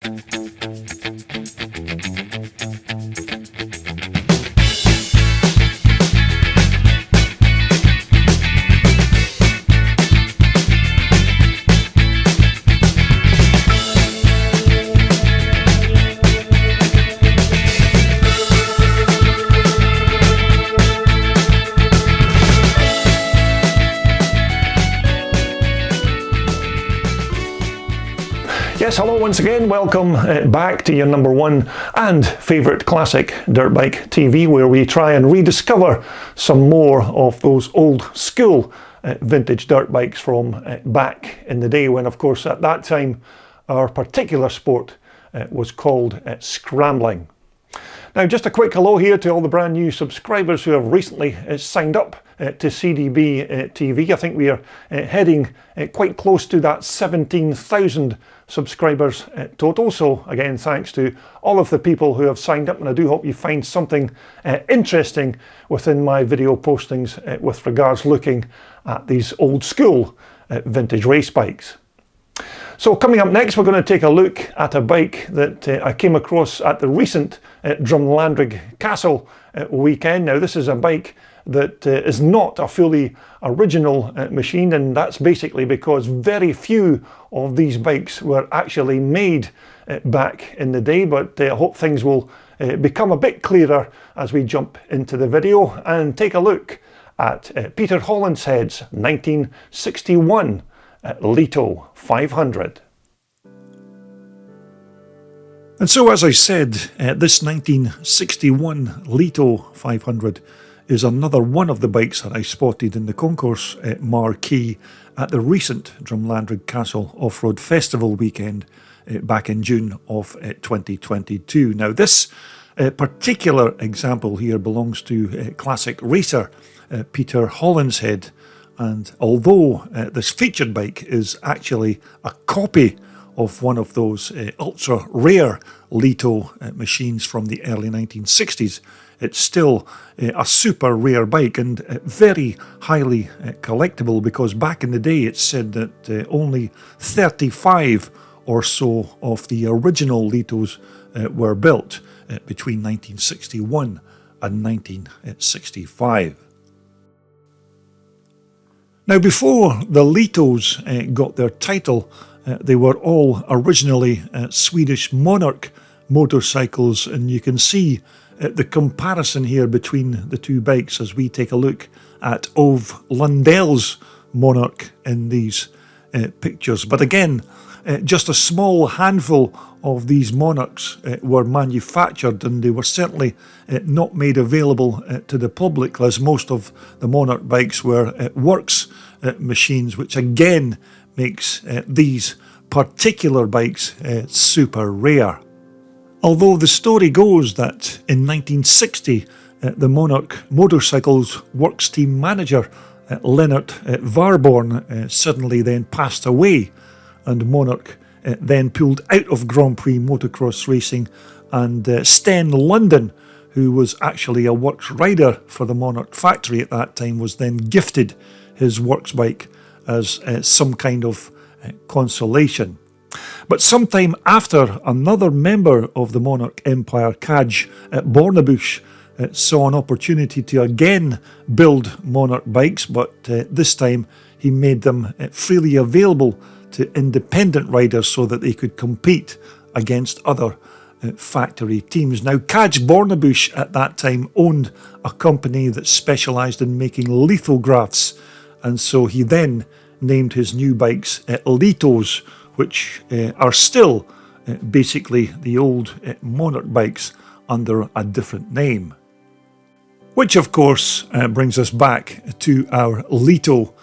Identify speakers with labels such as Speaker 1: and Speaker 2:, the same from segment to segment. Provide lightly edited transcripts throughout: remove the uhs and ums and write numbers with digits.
Speaker 1: Yes, hello once again. Welcome back to your number one and favourite classic dirt bike TV, where we try and rediscover some more of those old school vintage dirt bikes from back in the day, when of course at that time our particular sport was called scrambling. Now, just a quick hello here to all the brand new subscribers who have recently signed up to CDB TV. I think we are heading quite close to that 17,000 subscribers total. So again, thanks to all of the people who have signed up, and I do hope you find something interesting within my video postings with regards looking at these old school vintage race bikes. So coming up next, we're going to take a look at a bike that I came across at the recent Drumlandrig Castle weekend. Now, this is a bike that is not a fully original machine, and that's basically because very few of these bikes were actually made back in the day, but I hope things will become a bit clearer as we jump into the video and take a look at Peter Hollinshead's 1961 Lito 500. And so, as I said, this 1961 Lito 500 is another one of the bikes that I spotted in the concourse marquee at the recent Drumlandrig Castle Off-Road Festival weekend back in June of 2022. Now, this particular example here belongs to classic racer Peter Hollinshead, and although this featured bike is actually a copy of one of those ultra rare Lito machines from the early 1960s, it's still a super rare bike and very highly collectible, because back in the day it's said that only 35 or so of the original Litos were built between 1961 and 1965. Now, before the Litos got their title, they were all originally Swedish Monarch motorcycles, and you can see the comparison here between the two bikes as we take a look at Ove Lundell's Monarch in these pictures. But again, just a small handful of these Monarchs were manufactured, and they were certainly not made available to the public, as most of the Monarch bikes were works machines, which again makes these particular bikes super rare. Although the story goes that in 1960 the Monarch Motorcycles works team manager Lennart Warborn suddenly then passed away, and Monarch then pulled out of Grand Prix motocross racing, and Sten London, who was actually a works rider for the Monarch factory at that time, was then gifted his works bike as some kind of consolation. But sometime after, another member of the Monarch Empire, Kaj Bornebusch, saw an opportunity to again build Monarch bikes, but this time he made them freely available to independent riders so that they could compete against other factory teams. Now, Kaj Bornebusch at that time owned a company that specialised in making lithographs, and so he then named his new bikes Litos, which are still basically the old Monarch bikes under a different name. Which of course brings us back to our Lito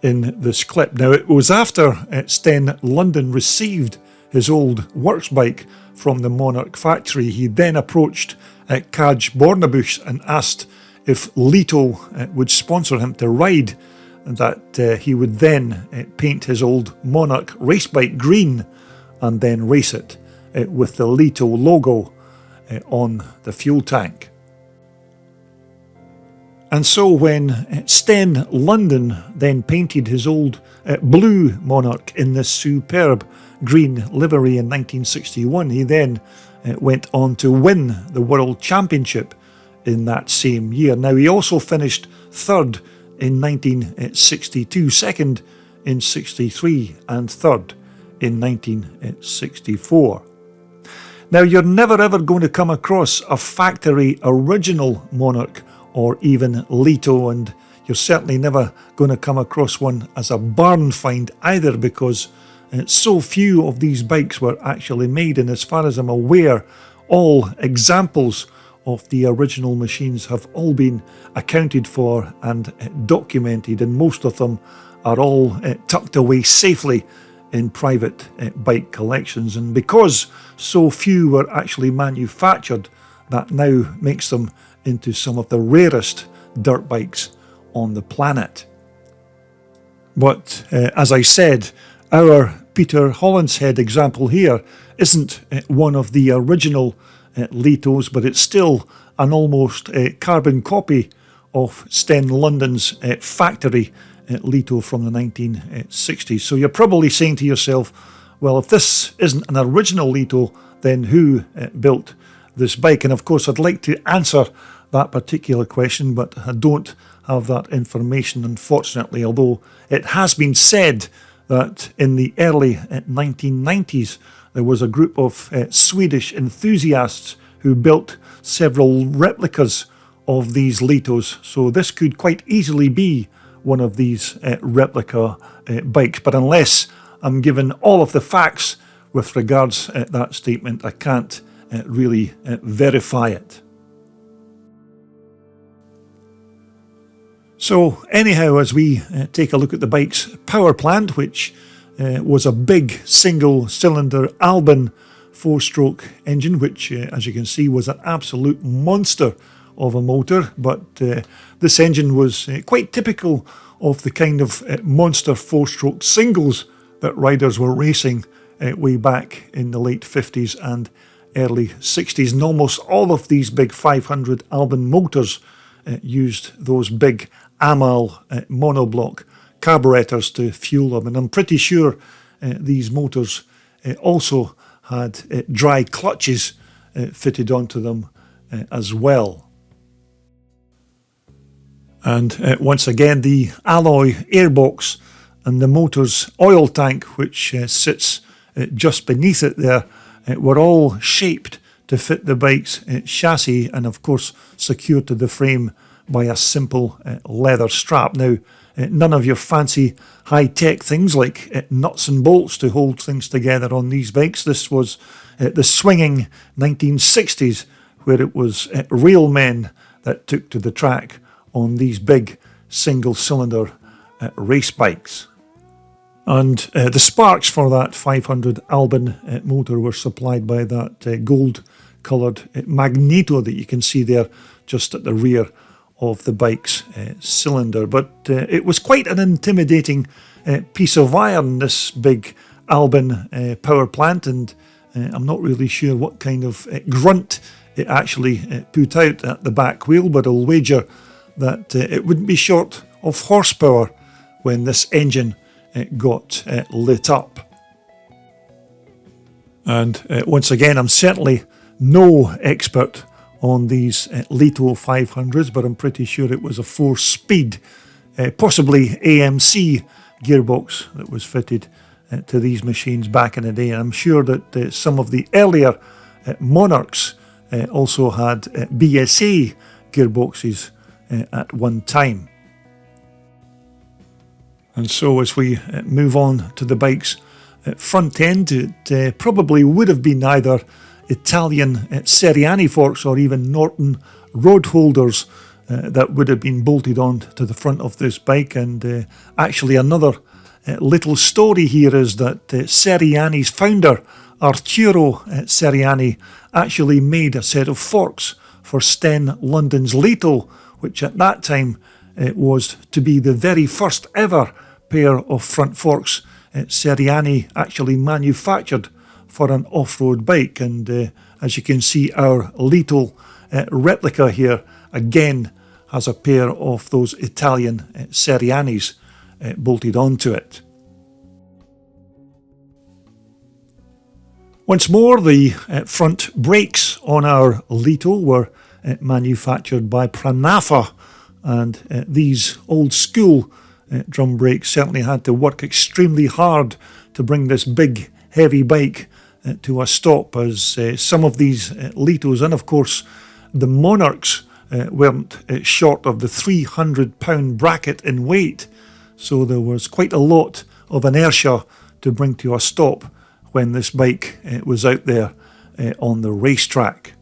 Speaker 1: in this clip. Now, it was after Sten London received his old works bike from the Monarch factory, he then approached Kaj Bornebusch and asked if Lito would sponsor him to ride, and that he would then paint his old Monarch race bike green and then race it with the Lito logo on the fuel tank. And so when Sten London then painted his old blue Monarch in this superb green livery in 1961, he then went on to win the World Championship in that same year. Now, he also finished third in 1962, second in 63 and third in 1964. Now, you're never ever going to come across a factory original Monarch or even Lito, and you're certainly never going to come across one as a barn find either, because so few of these bikes were actually made, and as far as I'm aware, all examples of the original machines have all been accounted for and documented, and most of them are all tucked away safely in private bike collections. And because so few were actually manufactured, that now makes them into some of the rarest dirt bikes on the planet. But as I said, our Peter Hollinshead example here isn't one of the original Litos, but it's still an almost carbon copy of Sten London's factory Lito from the 1960s. So you're probably saying to yourself, well, if this isn't an original Lito, then who built this bike? And of course, I'd like to answer that particular question, but I don't have that information, unfortunately, although it has been said that in the early 1990s there was a group of Swedish enthusiasts who built several replicas of these Litos, so this could quite easily be one of these replica bikes. But unless I'm given all of the facts with regards to that statement, I can't really verify it. So anyhow, as we take a look at the bike's power plant, which was a big single cylinder Albin 4-stroke engine, which as you can see was an absolute monster of a motor, but this engine was quite typical of the kind of monster 4-stroke singles that riders were racing way back in the late 50s and early 60s, and almost all of these big 500 Albin motors used those big Amal monoblock carburetors to fuel them, and I'm pretty sure these motors also had dry clutches fitted onto them as well. And once again, the alloy airbox and the motor's oil tank, which sits just beneath it there, were all shaped to fit the bike's chassis, and of course secured to the frame by a simple leather strap. Now, none of your fancy high-tech things like nuts and bolts to hold things together on these bikes. This was the swinging 1960s, where it was real men that took to the track on these big single-cylinder race bikes. And the sparks for that 500 Albin motor were supplied by that gold-coloured magneto that you can see there just at the rear of the bike's cylinder. But it was quite an intimidating piece of iron, this big Albin power plant, and I'm not really sure what kind of grunt it actually put out at the back wheel, but I'll wager that it wouldn't be short of horsepower when this engine got lit up. And once again, I'm certainly no expert on these Lito 500s, but I'm pretty sure it was a 4-speed, possibly AMC gearbox that was fitted to these machines back in the day. And I'm sure that some of the earlier Monarchs also had BSA gearboxes at one time. And so as we move on to the bike's front end, it probably would have been either Italian Seriani forks or even Norton road holders that would have been bolted on to the front of this bike. And actually another little story here is that Seriani's founder, Arturo Seriani, actually made a set of forks for Sten London's Lito, which at that time was to be the very first ever pair of front forks Seriani actually manufactured for an off-road bike. And as you can see, our Lito replica here again has a pair of those Italian Serianis bolted onto it. Once more, the front brakes on our Lito were manufactured by Pranafa, and these old school drum brakes certainly had to work extremely hard to bring this big heavy bike to a stop, as some of these Litos and of course the Monarks weren't short of the 300-pound bracket in weight, so there was quite a lot of inertia to bring to a stop when this bike was out there on the racetrack.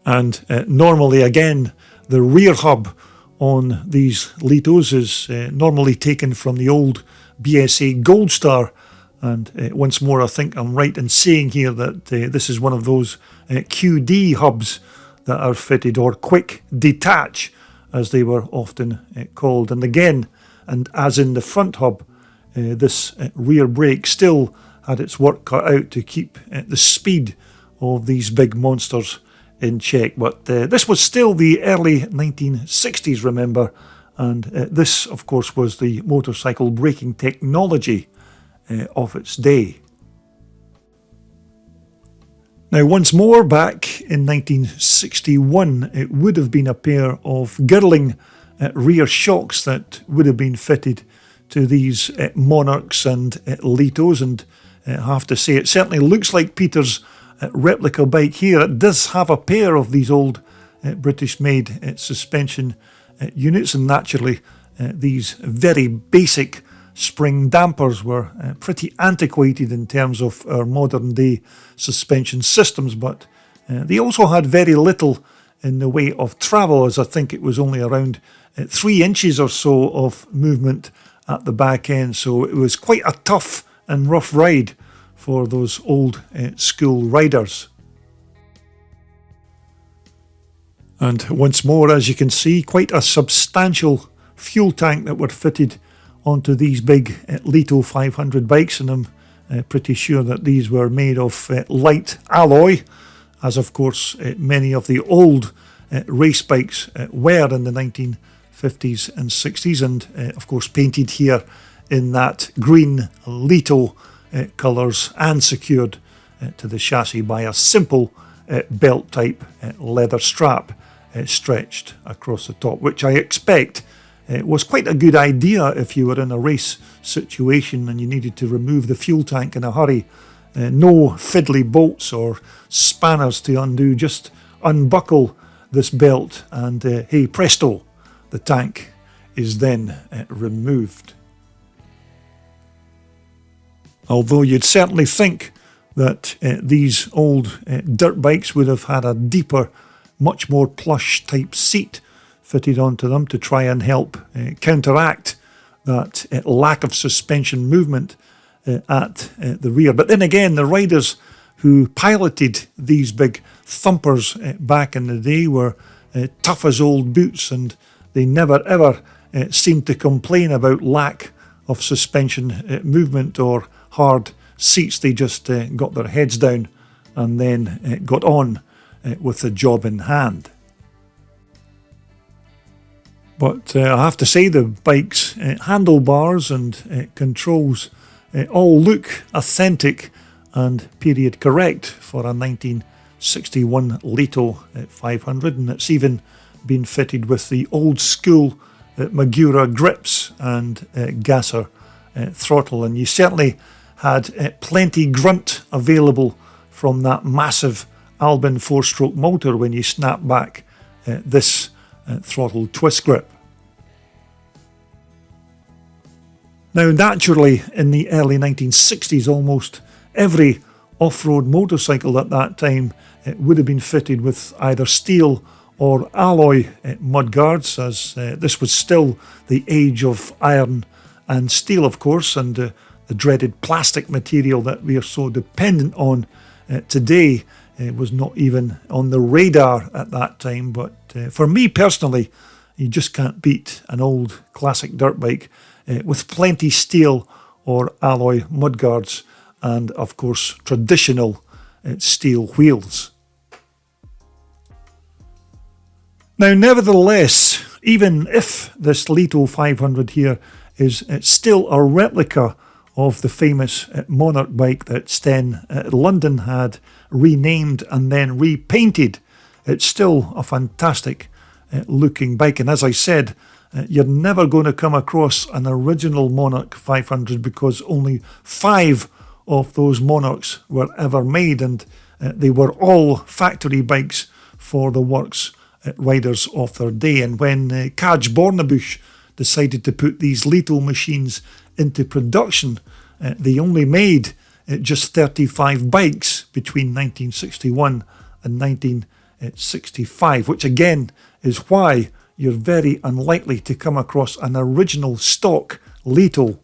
Speaker 1: And normally again, the rear hub on these Litos is normally taken from the old BSA Gold Star, and once more I think I'm right in saying here that this is one of those QD hubs that are fitted, or quick detach as they were often called. And again, and as in the front hub, this rear brake still had its work cut out to keep the speed of these big monsters in check. But this was still the early 1960s, remember, and this of course was the motorcycle braking technology of its day. Now once more, back in 1961, it would have been a pair of girdling rear shocks that would have been fitted to these Monarchs and Litos, and I have to say it certainly looks like Peter's replica bike here. It does have a pair of these old British-made suspension units, and naturally these very basic spring dampers were pretty antiquated in terms of our modern day suspension systems, but they also had very little in the way of travel, as I think it was only around 3 inches or so of movement at the back end, so it was quite a tough and rough ride for those old school riders. And once more, as you can see, quite a substantial fuel tank that were fitted onto these big Lito 500 bikes, and I'm pretty sure that these were made of light alloy, as of course many of the old race bikes were in the 1950s and 60s, and of course painted here in that green Lito colours and secured to the chassis by a simple belt type leather strap stretched across the top, which I expect was quite a good idea if you were in a race situation and you needed to remove the fuel tank in a hurry. No fiddly bolts or spanners to undo, just unbuckle this belt and hey presto, the tank is then removed. Although you'd certainly think that these old dirt bikes would have had a deeper, much more plush type seat fitted onto them to try and help counteract that lack of suspension movement at the rear. But then again, the riders who piloted these big thumpers back in the day were tough as old boots, and they never ever seemed to complain about lack of suspension movement or hard seats. They just got their heads down and then got on with the job in hand. But I have to say, the bike's handlebars and controls all look authentic and period correct for a 1961 Lito 500, and it's even been fitted with the old school Magura grips and gasser throttle, and you certainly had plenty grunt available from that massive Albin 4-stroke motor when you snap back this throttle twist grip. Now naturally, in the early 1960s, almost every off-road motorcycle at that time would have been fitted with either steel or alloy mudguards, as this was still the age of iron and steel, of course, and the dreaded plastic material that we are so dependent on today was not even on the radar at that time. But for me personally, you just can't beat an old classic dirt bike with plenty steel or alloy mudguards and of course traditional steel wheels. Now, nevertheless, even if this Lito 500 here is still a replica of the famous Monarch bike that Sten London had renamed and then repainted, it's still a fantastic looking bike. And as I said, you're never going to come across an original Monarch 500 because only 5 of those Monarchs were ever made, and they were all factory bikes for the works riders of their day. And when Kaj Bornebusch decided to put these Lito machines into production, they only made just 35 bikes between 1961 and 1965, which again is why you're very unlikely to come across an original stock Lito,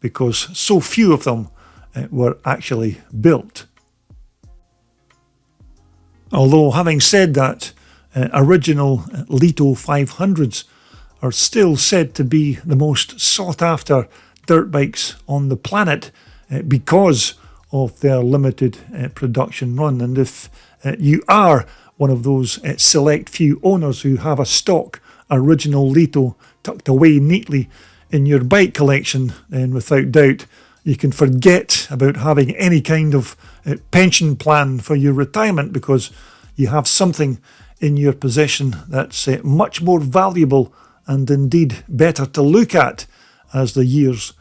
Speaker 1: because so few of them were actually built. Although, having said that, original Lito 500s are still said to be the most sought after dirt bikes on the planet because of their limited production run. And if you are one of those select few owners who have a stock original Lito tucked away neatly in your bike collection, then without doubt you can forget about having any kind of pension plan for your retirement, because you have something in your possession that's much more valuable and indeed better to look at as the years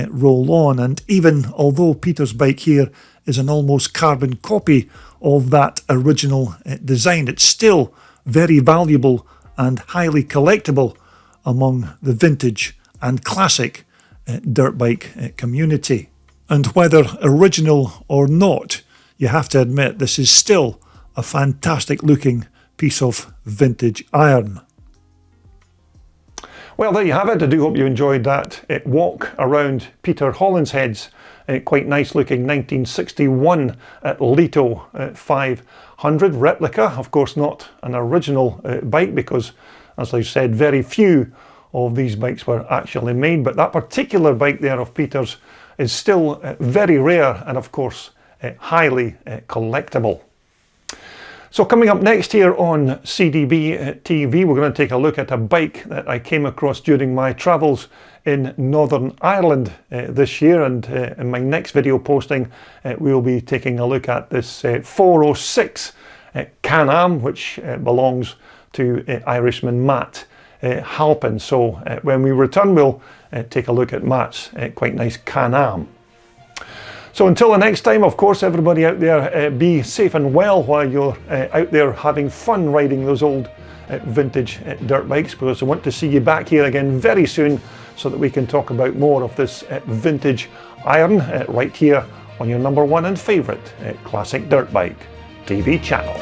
Speaker 1: roll on. And even although Peter's bike here is an almost carbon copy of that original design, it's still very valuable and highly collectible among the vintage and classic dirt bike community. And whether original or not, you have to admit this is still a fantastic looking piece of vintage iron. Well, there you have it. I do hope you enjoyed that walk around Peter Hollinshead's quite nice looking 1961 Lito 500 replica. Of course, not an original bike because, as I said, very few of these bikes were actually made. But that particular bike there of Peter's is still very rare and, of course, highly collectible. So coming up next here on CDB TV, we're going to take a look at a bike that I came across during my travels in Northern Ireland this year, and in my next video posting we'll be taking a look at this 406 Can-Am, which belongs to Irishman Matt Halpin. So when we return we'll take a look at Matt's quite nice Can-Am. So until the next time, of course, everybody out there, be safe and well while you're out there having fun riding those old vintage dirt bikes, because I want to see you back here again very soon so that we can talk about more of this vintage iron right here on your #1 and favourite classic dirt bike TV channel.